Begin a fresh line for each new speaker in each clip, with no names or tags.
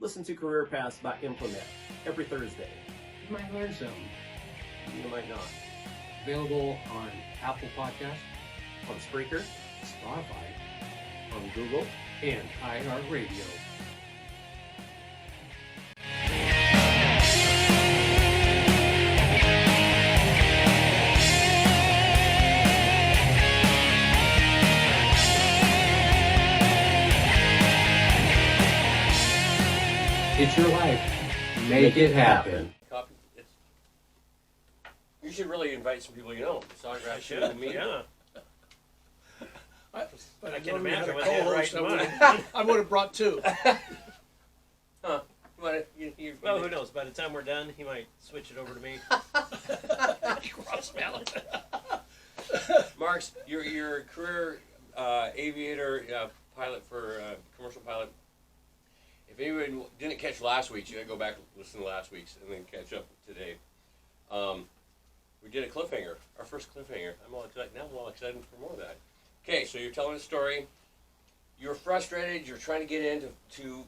Listen to Career Paths by Implement every Thursday.
You might learn something.
You might not.
Available on Apple Podcasts,
On Spreaker,
Spotify,
on Google,
and iHeartRadio. It's your life. Make it happen.
Copy. You should really invite some people you know. Autograph shoot and meet.
Yeah.
But
I
if
can
only
imagine
had a
what they
co-host,
had right in
I would have brought two.
Huh? But
Well, who knows? By the time we're done, he might switch it over to me.
Cross ballot.
Mark's your career aviator pilot for commercial pilot. If anyone didn't catch last week's, you gotta go back and listen to last week's and then catch up today. We did a cliffhanger, our first cliffhanger. I'm all excited for more of that. Okay, so you're telling a story. You're frustrated. You're trying to get into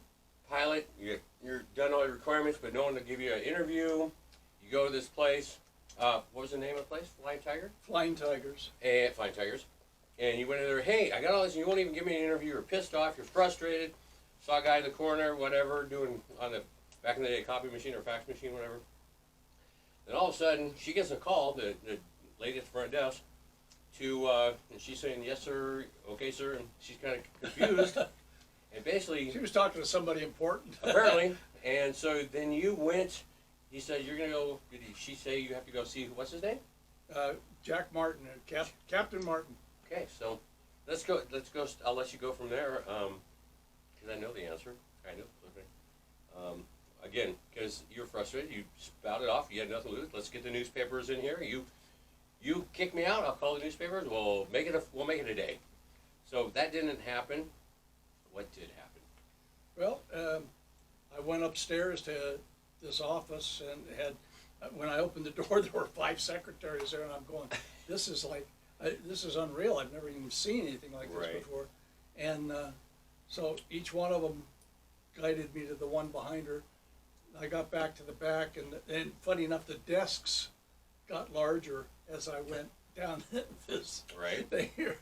pilot. You're done all your requirements, but no one will give you an interview. You go to this place. What was the name of the place? Flying Tiger?
Flying Tigers.
Flying Tigers. And you went in there, hey, I got all this, and you won't even give me an interview. You're pissed off. You're frustrated. Saw a guy in the corner, whatever, doing on the, back in the day, copy machine or fax machine, whatever. Then all of a sudden, she gets a call, the lady at the front desk, and she's saying, yes, sir, okay, sir, and she's kind of confused. And basically,
She was talking to somebody important.
apparently, and so then you went, he said, you're going to go, did she say you have to go see, what's his name?
Jack Martin, Captain Martin.
Okay, so let's go, I'll let you go from there, because I know the answer, kind of. Again, because you're frustrated, you spout it off, you had nothing to lose, let's get the newspapers in here, you kick me out, I'll call the newspapers, we'll make it a day. So that didn't happen. What did happen?
Well, I went upstairs to this office and when I opened the door, there were 5 secretaries there, and I'm going, this is unreal. I've never even seen anything like this before. And so each one of them guided me to the one behind her. I got back to the back, and funny enough, the desks got larger as I went down this thing here.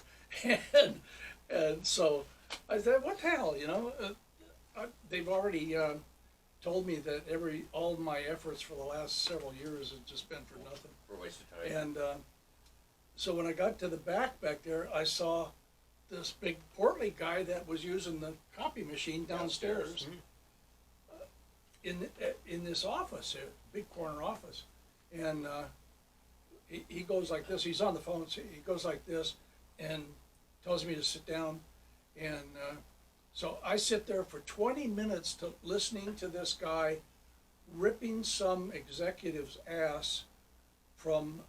And so I said, what the hell, they've already told me that all of my efforts for the last several years have just been for nothing.
For a waste of time.
And so when I got to the back there, I saw this big portly guy that was using the copy machine downstairs. In this office here, big corner office, and he goes like this. He's on the phone. So he goes like this, and tells me to sit down, and so I sit there for 20 minutes listening to this guy ripping some executive's ass from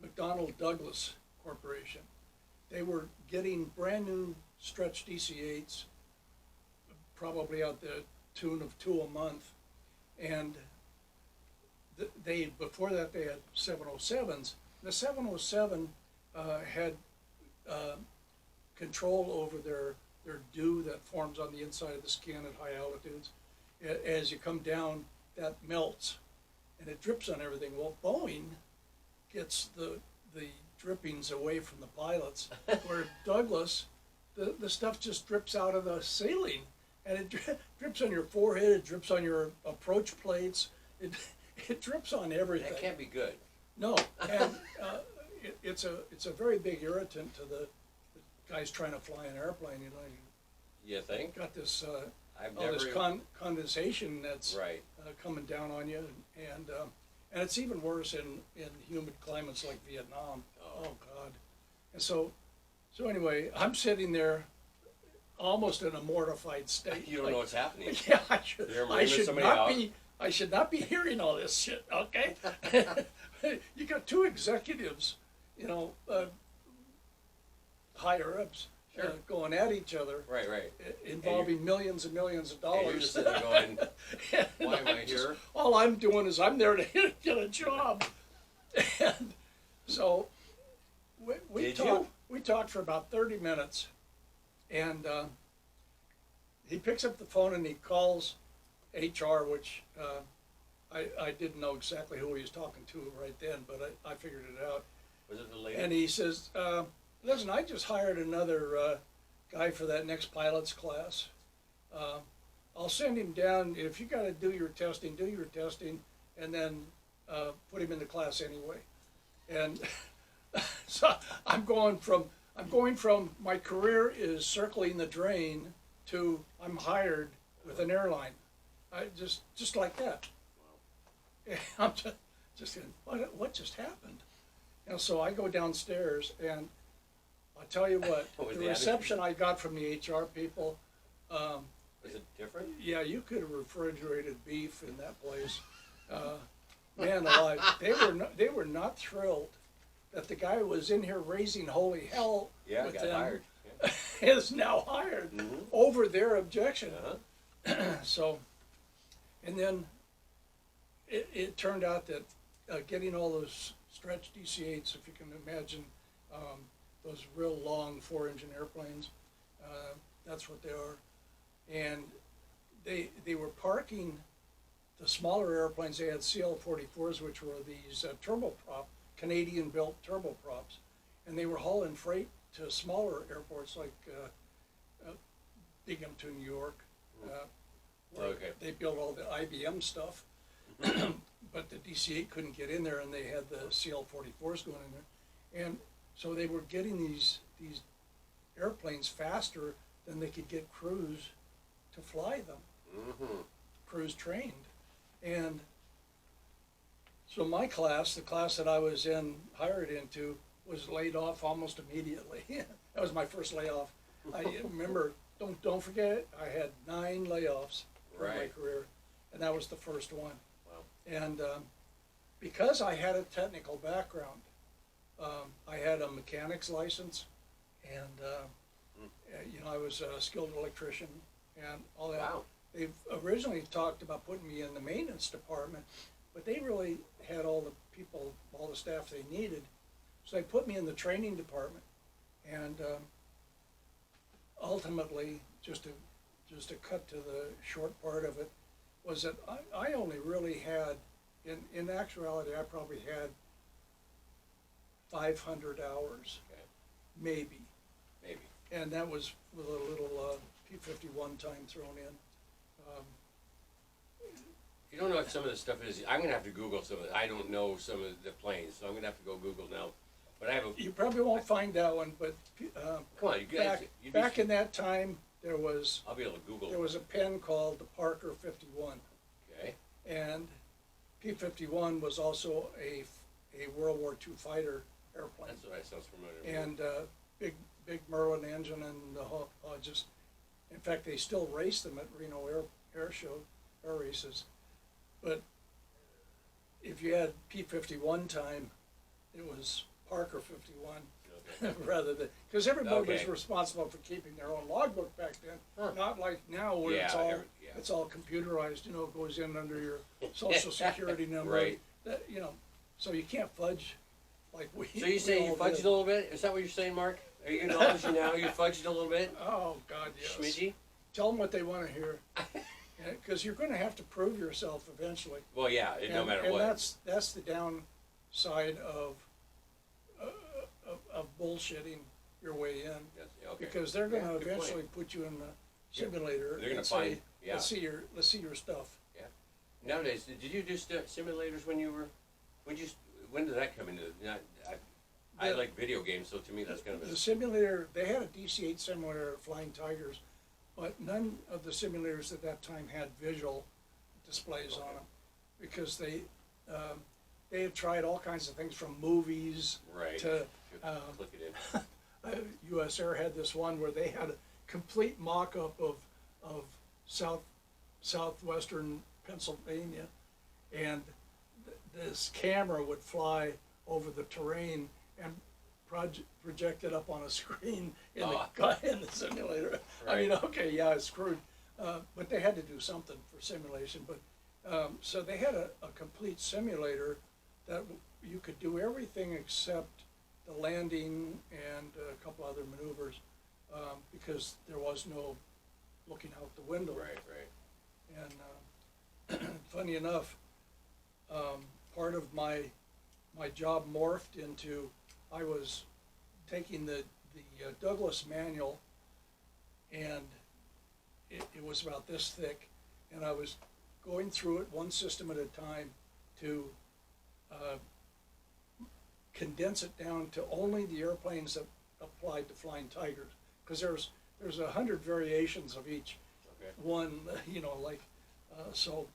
McDonnell Douglas Corporation. They were getting brand new stretch DC-8s, probably out the tune of 2 a month, and before that they had 707s. The 707 had control over their dew that forms on the inside of the skin at high altitudes. As you come down, that melts, and it drips on everything. Well, Boeing gets the drippings away from the pilots, where Douglas, the stuff just drips out of the ceiling. And it drips on your forehead, it drips on your approach plates, it drips on everything.
That can't be good.
No, and it's a very big irritant to the guys trying to fly an airplane.
You think?
Got this
this
condensation that's coming down on you, and it's even worse in humid climates like Vietnam. Oh God! And so anyway, I'm sitting there, almost in a mortified state.
You don't know what's happening.
Yeah, I should not be hearing all this shit. Okay, you got 2 executives, higher ups, going at each other.
Right.
Involving millions and millions of dollars.
And you're just sitting there going, why am I here?
All I'm doing is I'm there to get a job. And so we talked for about 30 minutes, and he picks up the phone and he calls HR, which I didn't know exactly who he was talking to right then, but I figured it out.
Was it the lady?
And he says, listen, I just hired another guy for that next pilot's class. I'll send him down. If you got to do your testing, and then put him in the class anyway. And so I'm going from my career is circling the drain to I'm hired with an airline. I just like that. Wow. I'm just thinking, what just happened? And so I go downstairs, and I'll tell you what, the reception I got from the HR people.
Was it different?
Yeah, you could have refrigerated beef in that place. Man alive, they were not thrilled that the guy who was in here raising holy hell with
got
them
hired.
is now hired over their objection. So, and then it turned out that getting all those stretch DC-8s, if you can imagine, those real long 4-engine airplanes, that's what they are. And they were parking the smaller airplanes. They had CL-44s, which were these turboprop, Canadian-built turboprops, and they were hauling freight to smaller airports like Binghamton, New York. Where they built all the IBM stuff, but the DC-8 couldn't get in there, and they had the CL-44s going in there, and so they were getting these airplanes faster than they could get crews to fly them, crews trained. And so my class, the class that I was hired into, was laid off almost immediately. That was my first layoff. I remember, don't forget, I had 9 layoffs in my career, and that was the first one.
Wow.
And because I had a technical background, I had a mechanics license, and I was a skilled electrician and all that.
Wow.
They've originally talked about putting me in the maintenance department, but they really had all the staff they needed. So they put me in the training department, and ultimately, just to cut to the short part of it, was that I only really had, in actuality, I probably had 500 hours, maybe. And that was with a little P-51 time thrown in.
You don't know what some of this stuff is. I'm gonna have to Google some of it. I don't know some of the planes, so I'm gonna have to go Google now. But I have a.
You probably won't find that one, but
Come on, you guys.
back in that time, there was
I'll be able to Google.
there was a pen called the Parker 51,
Okay.
and P-51 was also a World War II fighter airplane,
That's what that sounds familiar.
and big Merlin engine, and the whole just. In fact, they still race them at Reno Air races. But if you had P-51 time, it was Parker 51 rather than, because everybody was responsible for keeping their own logbook back then. Not like now where it's all computerized. It goes in under your social security number.
Right.
That, so you can't fudge like we.
So you say you fudged a little bit? Is that what you're saying, Mark? Are you acknowledging now you fudged a little bit?
Oh God, yes.
Schmidgy?
Tell them what they want to hear, because you're going to have to prove yourself eventually.
Well, yeah, no matter what.
And that's the downside of bullshitting your way in, because they're going to eventually put you in the simulator.
They're going to find. Yeah.
Let's see your stuff.
Yeah. Nowadays, did you do simulators when you were? When did that come into? I like video games, so to me that's kind of
the simulator. They had a DC-8 simulator, Flying Tigers, but none of the simulators at that time had visual displays on them, because they had tried all kinds of things from movies to
click it in.
U.S. Air had this one where they had a complete mock-up of southwestern Pennsylvania, and this camera would fly over the terrain and project it up on a screen in the simulator. Right. I mean, okay, yeah, it's screwed, but they had to do something for simulation. But so they had a complete simulator that you could do everything except the landing and a couple other maneuvers, because there was no looking out the window.
Right.
And funny enough, part of my job morphed into, I was taking the Douglas manual, and it was about this thick, and I was going through it one system at a time to condense it down to only the airplanes that applied to Flying Tigers, because there's 100 variations of each
Okay.
one, so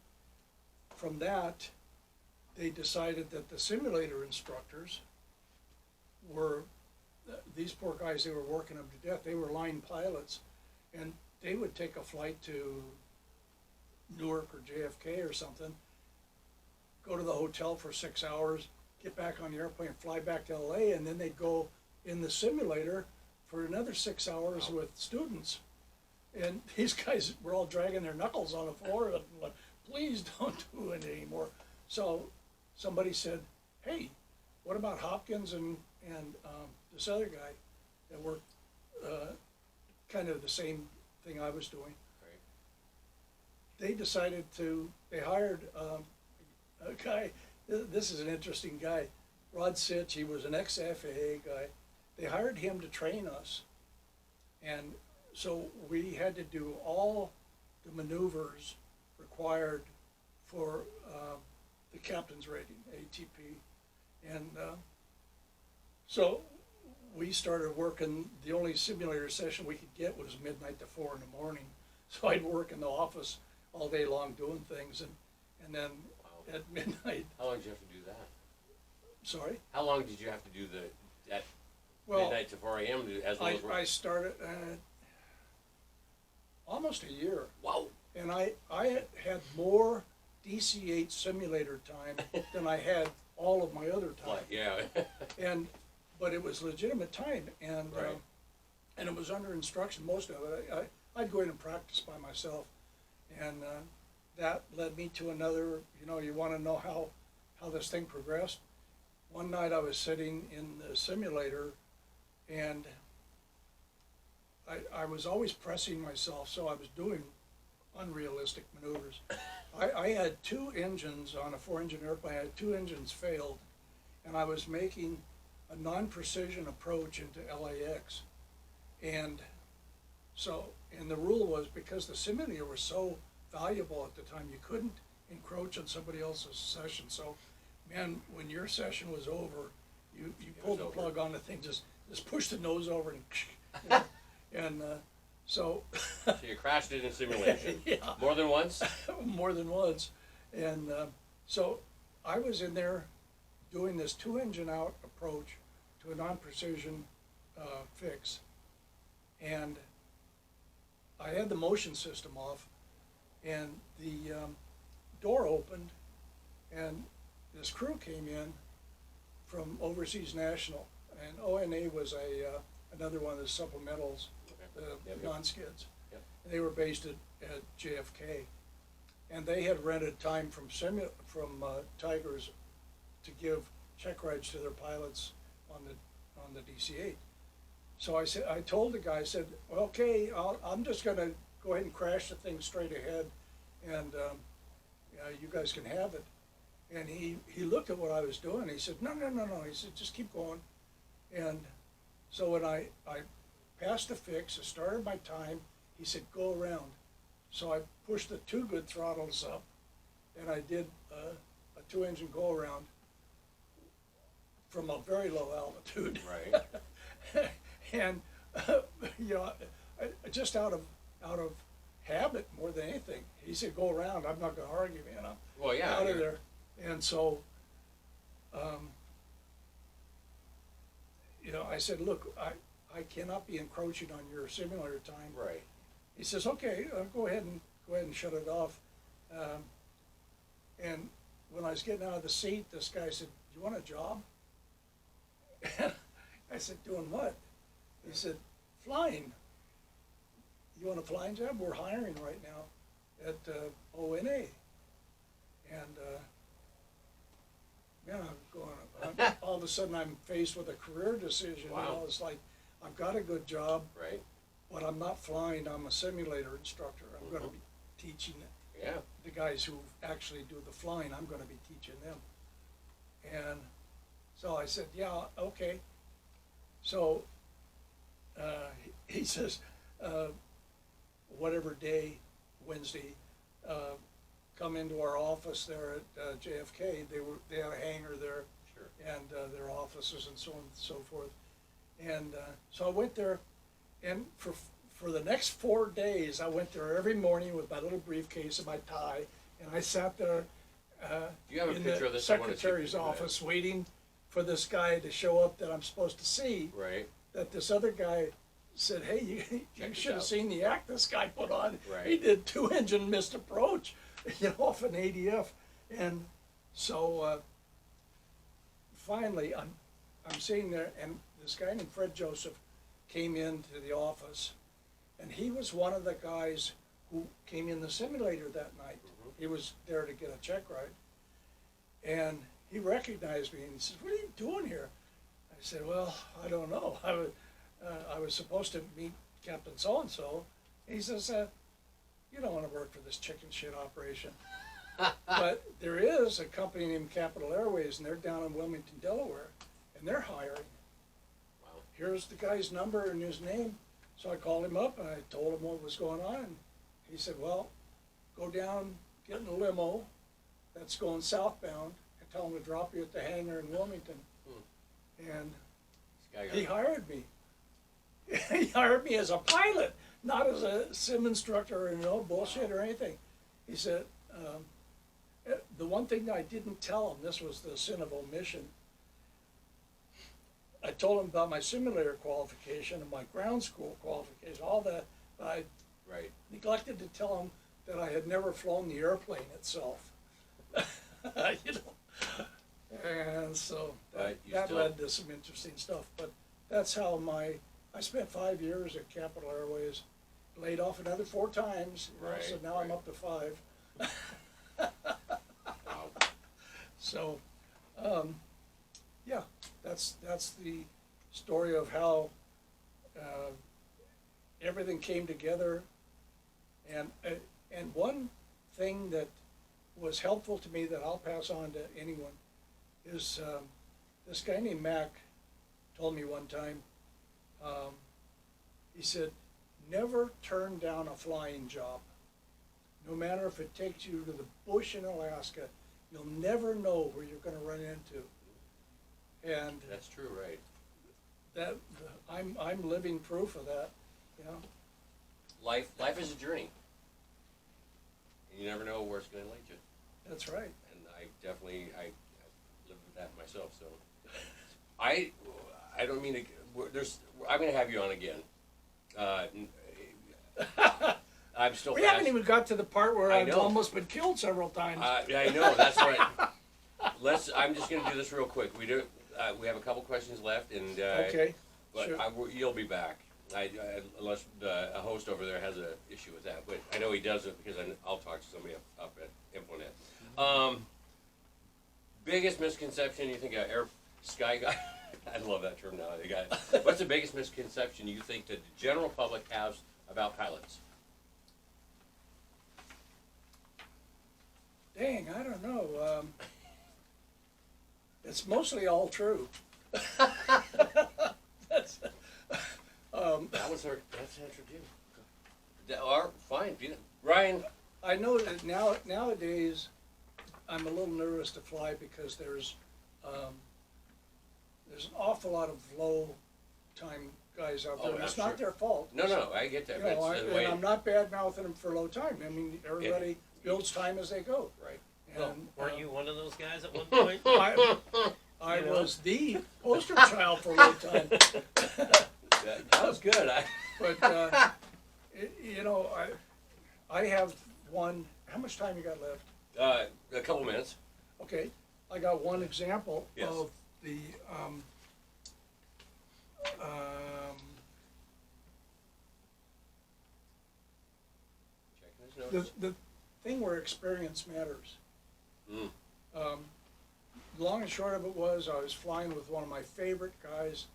from that, they decided that the simulator instructors were, these poor guys, they were working them to death. They were line pilots, and they would take a flight to Newark or JFK or something, go to the hotel for 6 hours, get back on the airplane, fly back to LA, and then they'd go in the simulator for another 6 hours with students. And these guys were all dragging their knuckles on the floor and like, please don't do it anymore. So somebody said, hey, what about Hopkins and this other guy that worked kind of the same thing I was doing?
Right.
They decided they hired a guy, this is an interesting guy, Rod Sitch. He was an ex-FAA guy. They hired him to train us. And so we had to do all the maneuvers required for the captain's rating, ATP. And so we started working, the only simulator session we could get was midnight to 4 in the morning. So I'd work in the office all day long doing things, and then at midnight.
How long did you have to do that?
Sorry?
How long did you have to do at
Well,
midnight to 4 a.m. as well as work?
I started almost a year.
Wow.
And I had more DC-8 simulator time than I had all of my other time.
Like, yeah.
But it was legitimate time, and
Right.
and it was under instruction, most of it. I'd go in and practice by myself, and that led me to another. You want to know how this thing progressed. One night I was sitting in the simulator, and I was always pressing myself, so I was doing unrealistic maneuvers. I had 2 engines on a 4-engine airplane. I had 2 engines failed, and I was making a non-precision approach into LAX. And the rule was, because the simulator was so valuable at the time, you couldn't encroach on somebody else's session. So, man, when your session was over, you pulled the plug on the thing, just push the nose over and so
So you crashed it in simulation.
yeah,
More than once?
more than once. And so I was in there doing this 2-engine out approach to a non-precision fix, and I had the motion system off, and the door opened, and this crew came in from Overseas National, and ONA was another one of the supplementals,
Yep.
non-skids.
Yep.
They were based at JFK, and they had rented time from Tigers to give check rides to their pilots on the DC-8. So I told the guy, I said, well, okay, I'm just going to go ahead and crash the thing straight ahead, and you guys can have it. And he looked at what I was doing. He said, no. He said, just keep going. And so when I passed the fix, I started my time, he said, go around. So I pushed the 2 good throttles up, and I did a 2-engine go around from a very low altitude.
Right.
And just out of habit more than anything. He said, go around, I'm not gonna argue,
Well, yeah.
out of there. And so, I said, look, I cannot be encroaching on your simulator time.
Right.
He says, okay, go ahead and shut it off. And when I was getting out of the seat, this guy said, you want a job? And I said, doing what? He said, flying. You want a flying job? We're hiring right now at ONA. And man, all of a sudden I'm faced with a career decision.
Wow.
It's like, I've got a good job.
Right.
but I'm not flying, I'm a simulator instructor. I'm gonna be teaching
Yeah.
the guys who actually do the flying, I'm gonna be teaching them. And so I said, yeah, okay. So, he says, whatever day, Wednesday, come into our office there at JFK. They had a hangar there,
Sure.
and their offices and so on and so forth. And so I went there, and for the next 4 days, I went there every morning with my little briefcase and my tie, and I sat there
Do you have a
in
picture
the
of this? I wanna see
secretary's
if you can do that.
office waiting for this guy to show up that I'm supposed to see.
Right.
That this other guy said, hey, you
Check this
should have
out.
seen the act this guy put on.
Right.
He did 2-engine missed approach, off an ADF. And so finally, I'm sitting there, and this guy named Fred Joseph came into the office, and he was one of the guys who came in the simulator that night. He was there to get a check ride. And he recognized me, and he said, what are you doing here? I said, well, I don't know. I was supposed to meet Captain so-and-so. He says, you don't want to work for this chicken shit operation. But there is a company named Capital Airways, and they're down in Wilmington, Delaware, and they're hiring.
Wow.
Here's the guy's number and his name. So I called him up, and I told him what was going on. And he said, well, go down, get in a limo that's going southbound, and tell him to drop you at the hangar in Wilmington. And
This guy got
he hired me. He hired me as a pilot, not as a sim instructor or bullshit or anything. He said, the one thing that I didn't tell him, this was the sin of omission. I told him about my simulator qualification and my ground school qualification, all that. But I
Right.
neglected to tell him that I had never flown the airplane itself. And so
But you
that
still-
led to some interesting stuff. But that's how I spent 5 years at Capital Airways, laid off another 4 times.
Right,
So now I'm
right.
up to 5.
Wow.
So, yeah, that's the story of how everything came together. And one thing that was helpful to me that I'll pass on to anyone is this guy named Mac told me one time, he said, never turn down a flying job. No matter if it takes you to the bush in Alaska, you'll never know where you're going to run into. And
That's true, right?
that I'm living proof of that.
Life is a journey. And you never know where it's going to lead you.
That's right.
And I lived with that myself. So I don't mean to. I'm going to have you on again. I'm still.
We haven't even got to the part where
I
I've
know.
almost been killed several times.
I know. That's right. I'm just going to do this real quick. We have a couple questions left, and
Okay,
but
sure.
you'll be back. Unless a host over there has an issue with that, but I know he does it because I'll talk to somebody up at Implanet. Biggest misconception you think air sky guy? I love that term now. What's the biggest misconception you think that the general public has about pilots?
Dang, I don't know. It's mostly all true. That's,
That's interesting. Fine, Ryan.
I know that nowadays I'm a little nervous to fly because there's an awful lot of low time guys out there.
Oh,
And it's
I'm
not
sure.
their fault.
No, I get that.
You
But
know,
it's the way,
and I'm not bad mouthing them for low time. I mean, everybody builds time as they go.
right.
And,
Weren't you one of those guys at one point?
I
You know?
was the poster child for low time.
That was good.
But I have one. How much time you got left?
A couple minutes.
Okay, I got one example
Yes.
of the
Checking his notes.
the thing where experience matters.
Mm.
Long and short of it was I was flying with one of my favorite guys.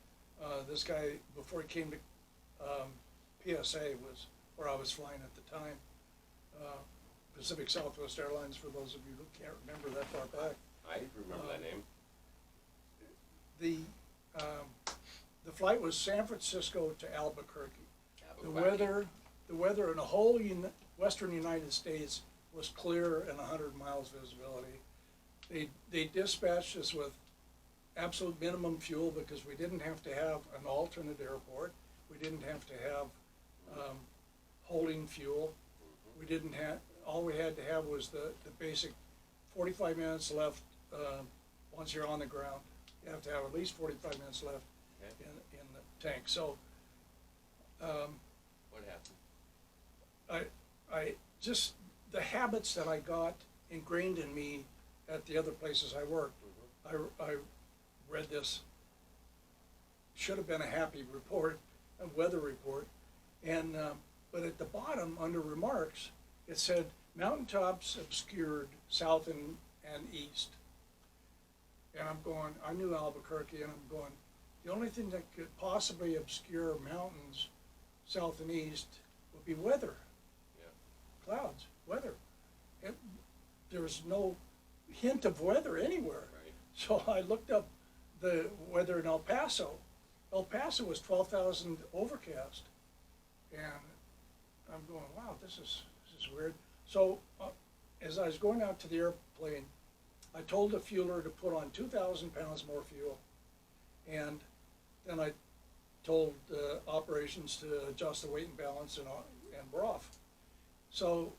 This guy, before he came to PSA was where I was flying at the time. Pacific Southwest Airlines, for those of you who can't remember that far back.
I remember that name.
The flight was San Francisco to Albuquerque. The
Albuquerque.
weather in the whole western United States was clear and 100 miles visibility. They dispatched us with absolute minimum fuel because we didn't have to have an alternate airport. We didn't have to have holding fuel. We didn't have, all we had to have was the basic 45 minutes left once you're on the ground. You have to have at least 45 minutes left in the tank. So
What happened?
I just, the habits that I got ingrained in me at the other places I worked. I read this, should have been a happy report, a weather report, and but at the bottom under remarks it said mountaintops obscured south and east. And I'm going, I knew Albuquerque, and I'm going, the only thing that could possibly obscure mountains south and east would be weather.
Yeah.
Clouds, weather. There was no hint of weather anywhere.
Right.
So I looked up the weather in El Paso. El Paso was 12,000 overcast. And I'm going, wow, this is weird. So as I was going out to the airplane, I told the fueler to put on 2,000 pounds more fuel. And then I told operations to adjust the weight and balance, and we're off. So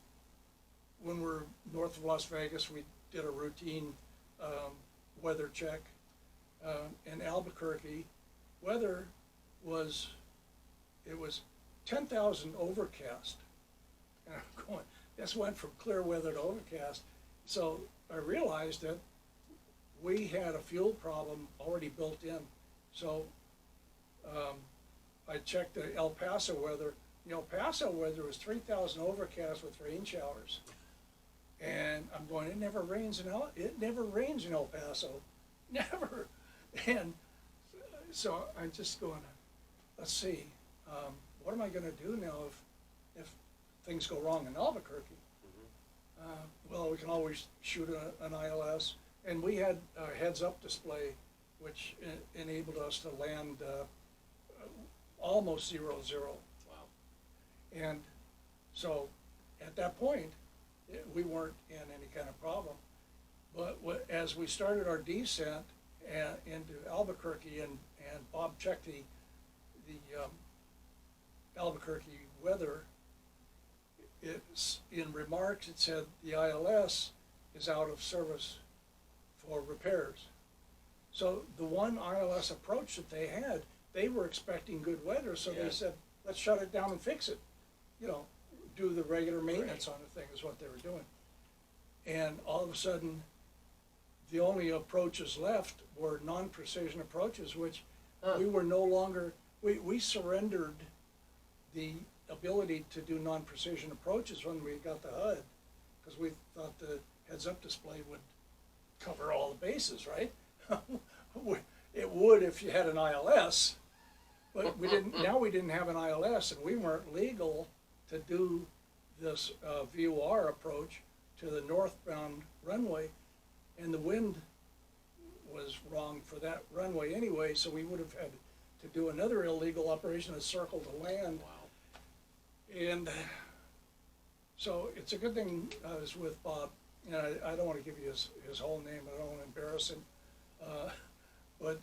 when we're north of Las Vegas, we did a routine weather check. In Albuquerque, weather was, it was 10,000 overcast. And I'm going, this went from clear weather to overcast. So I realized that we had a fuel problem already built in. So I checked the El Paso weather. The El Paso weather was 3,000 overcast with rain showers. And I'm going, it never rains in El Paso, never. And so I'm just going, let's see, what am I going to do now if things go wrong in Albuquerque? Well, we can always shoot an ILS, and we had a heads-up display, which enabled us to land almost 0-0.
Wow.
And so at that point, we weren't in any kind of problem. But as we started our descent into Albuquerque, and Bob checked the Albuquerque weather, it's in remarks it said the ILS is out of service for repairs. So the one ILS approach that they had, they were expecting good weather, so they said, let's shut it down and fix it. You know, do the regular maintenance on the thing is what they were doing. And all of a sudden, the only approaches left were non-precision approaches, which we were no longer, we surrendered the ability to do non-precision approaches when we got the HUD, because we thought the heads-up display would cover all the bases, right? It would if you had an ILS, but we didn't. Now we didn't have an ILS, and we weren't legal to do this VOR approach to the northbound runway, and the wind was wrong for that runway anyway, so we would have had to do another illegal operation, a circle to land.
Wow.
And so it's a good thing I was with Bob, and I don't want to give you his whole name, I don't want to embarrass him, but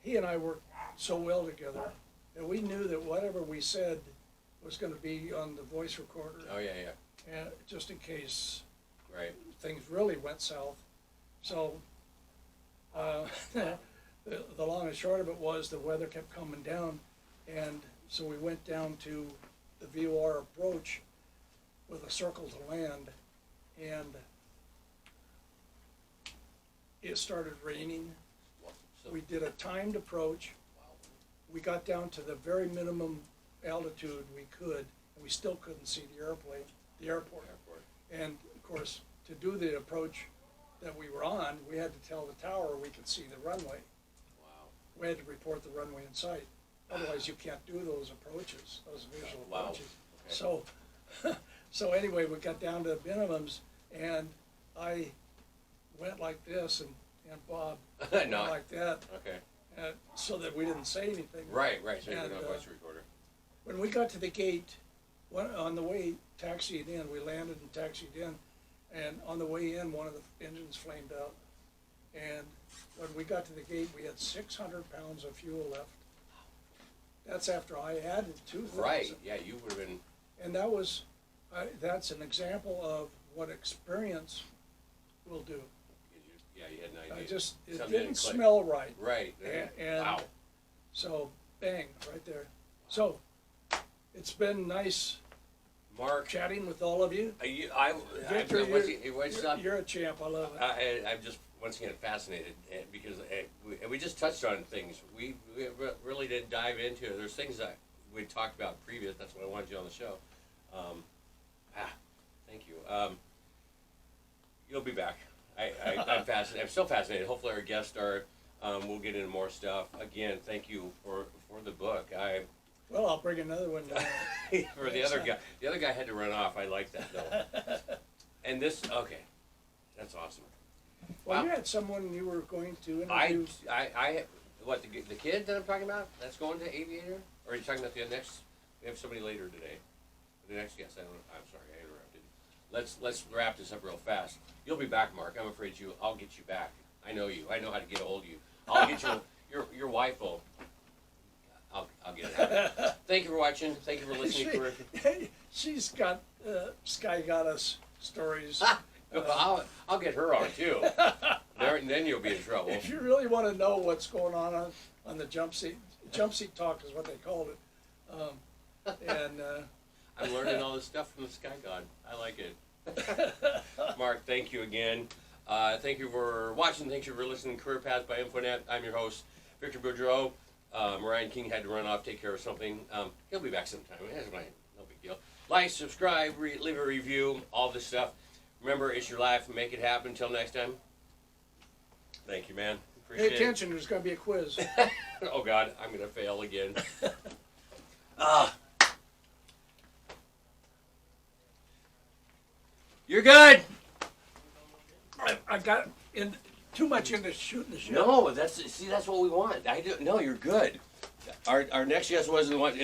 he and I worked so well together that we knew that whatever we said was going to be on the voice recorder.
Oh, yeah.
And just in case
Right.
things really went south. So the long and short of it was the weather kept coming down, and so we went down to the VOR approach with a circle to land, and it started raining.
So,
We did a timed approach. We got down to the very minimum altitude we could, and we still couldn't see the airport. And of course, to do the approach that we were on, we had to tell the tower we could see the runway.
Wow.
We had to report the runway in sight. Otherwise, you can't do those approaches, those visual
Wow.
approaches.
Okay.
So, so anyway, we got down to minimums, and I went like this, and Bob went
No.
like that,
Okay.
so that we didn't say anything.
Right. So you're
And,
not a voice recorder.
When we got to the gate, on the way taxied in, we landed and taxied in, and on the way in, one of the engines flamed out. And when we got to the gate, we had 600 pounds of fuel left. That's after I added 2,000.
Right. Yeah, you would have been.
And that's an example of what experience will do.
Yeah, you had an idea.
It
Something
didn't
click.
smell right.
Right.
And
Wow.
so, bang, right there. So, it's been nice
Mark,
chatting with all of you. Victor, you're a champ. I love it.
I'm just once again fascinated because we just touched on things we really didn't dive into. There's things that we talked about previous. That's why I wanted you on the show. Thank you. You'll be back. I'm fascinated. I'm still fascinated. Hopefully our guests are. We'll get into more stuff. Again, thank you for the book.
Well, I'll bring another one down.
For the other guy. The other guy had to run off. I like that though. And this, okay, that's awesome.
Well,
Wow.
you had someone you were going to
I
interview.
what the kid that I'm talking about? That's going to Aviator? Or are you talking about the next? We have somebody later today. The next guest. I'm sorry, I interrupted. Let's wrap this up real fast. You'll be back, Mark. I'm afraid I'll get you back. I know you. I know how to get a hold of you. I'll get you. Your wife will. I'll get it out. Thank you for watching. Thank you for listening.
She's got Sky Goddess stories.
I'll get her on too. Then you'll be in trouble.
If you really want to know what's going on the jump seat talk is what they called it.
I'm learning all this stuff from the Sky God. I like it. Mark, thank you again. Thank you for watching. Thank you for listening to Career Paths by Infonet. I'm your host, Victor Boudreau. Ryan King had to run off, take care of something. He'll be back sometime. No big deal. Like, subscribe, leave a review, all this stuff. Remember, it's your life. Make it happen. Until next time. Thank you, man. Appreciate
Pay attention. There's going to be a quiz.
Oh, God. I'm going to fail again. You're good.
I got too much into shooting the shit.
No, that's what we want. No, you're good. Our next guest wasn't the one.